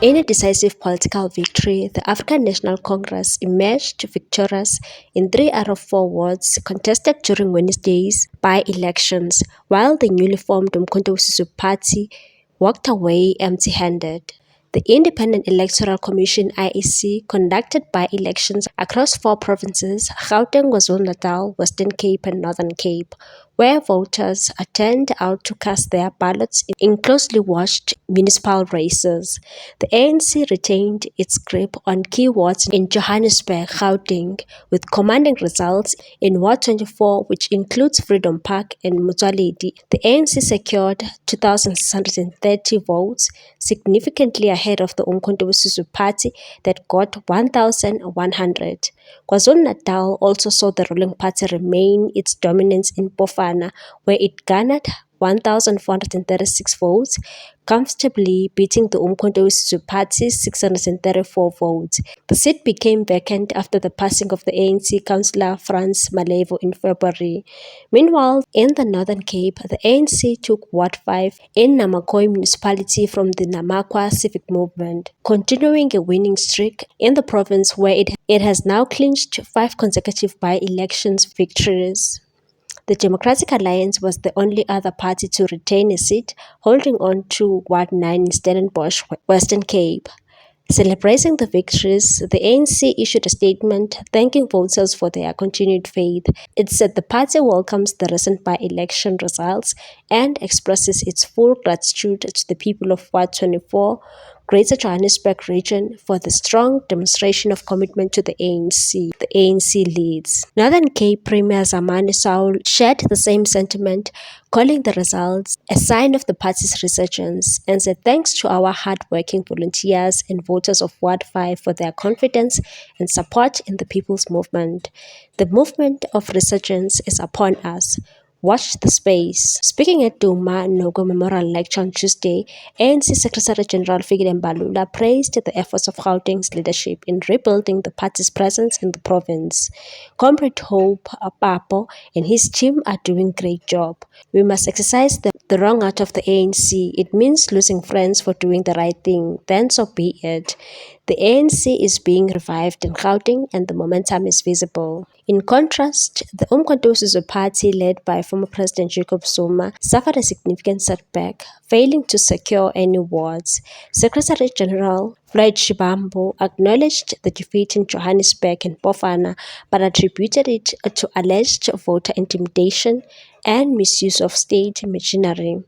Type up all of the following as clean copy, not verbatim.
In a decisive political victory, the African National Congress emerged victorious in 3 out of 4 wards contested during Wednesday's by-elections, while the newly formed Umkhonto we Sizwe Party walked away empty-handed. The Independent Electoral Commission (IEC) conducted by-elections across 4 provinces: Gauteng, KwaZulu-Natal, Western Cape, and Northern Cape, where voters turned out to cast their ballots in closely watched municipal races. The ANC retained its grip on key wards in Johannesburg, Gauteng, with commanding results in Ward 24, which includes Freedom Park and Motsoaledi. The ANC secured 2,630 votes, significantly ahead of the Umkhonto we Sizwe Party that got 1,100. KwaZulu-Natal also saw the ruling party remain its dominance in Pofana, where it garnered 1,436 votes, comfortably beating the Umkhonto we Sizwe Party's 634 votes. The seat became vacant after the passing of the ANC councillor Frans Malevo in February. Meanwhile, in the Northern Cape, the ANC took Ward 5 in Namakwa municipality from the Namakwa Civic Movement, continuing a winning streak in the province where it has now clinched 5 consecutive by-elections victories. The Democratic Alliance was the only other party to retain a seat, holding on to Ward 9 in Stellenbosch, Western Cape. Celebrating the victories, the ANC issued a statement thanking voters for their continued faith. It said the party welcomes the recent by-election results and expresses its full gratitude to the people of Ward 24, Greater Johannesburg region, for the strong demonstration of commitment to the ANC. The ANC leads. Northern Cape Premier Zamani Saul shared the same sentiment, calling the results a sign of the party's resurgence, and said thanks to our hard-working volunteers and voters of Ward 5 for their confidence and support in the people's movement. The movement of resurgence is upon us. Watch the space. Speaking at Duma Nogo Memorial Lecture on Tuesday, ANC Secretary General Fikile Mbalula praised the efforts of Gauteng's leadership in rebuilding the party's presence in the province. Comrade Hope Papo and his team are doing a great job. We must exercise the wrong art of the ANC. It means losing friends for doing the right thing. Then so be it. The ANC is being revived in Gauteng and the momentum is visible. In contrast, the Umkhonto we Sizwe Party, led by former President Jacob Zuma, suffered a significant setback, failing to secure any wards. Secretary General Floyd Shivambu acknowledged the defeat in Johannesburg and Pofana, but attributed it to alleged voter intimidation and misuse of state machinery,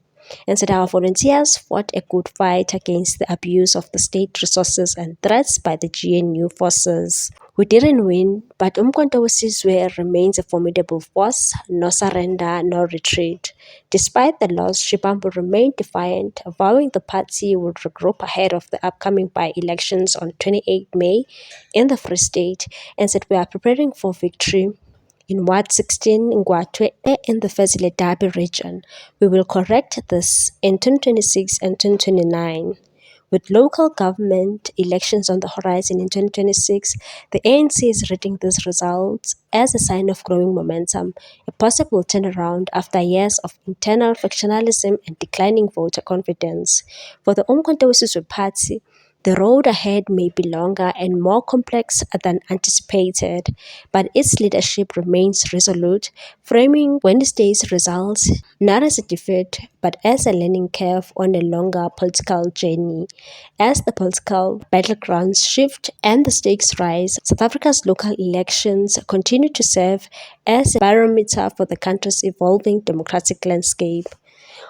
and said our volunteers fought a good fight against the abuse of the state resources and threats by the GNU forces. We didn't win, but Umkhonto we Sizwe remains a formidable force, no surrender, no retreat. Despite the loss, Shivambu remained defiant, vowing the party would regroup ahead of the upcoming by-elections on 28 May in the Free State, and said we are preparing for victory in Ward 16 in Ngwatwe in the Fezile Derby region. We will correct this in 2026 and 2029. With local government elections on the horizon in 2026, the ANC is reading these results as a sign of growing momentum, a possible turnaround after years of internal factionalism and declining voter confidence. For the Umkhonto we Sizwe Party, the road ahead may be longer and more complex than anticipated, but its leadership remains resolute, framing Wednesday's results not as a defeat but as a learning curve on a longer political journey. As the political battlegrounds shift and the stakes rise, South Africa's local elections continue to serve as a barometer for the country's evolving democratic landscape.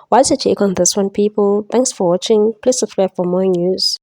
What's your take on this one, people? Thanks for watching. Please subscribe for more news.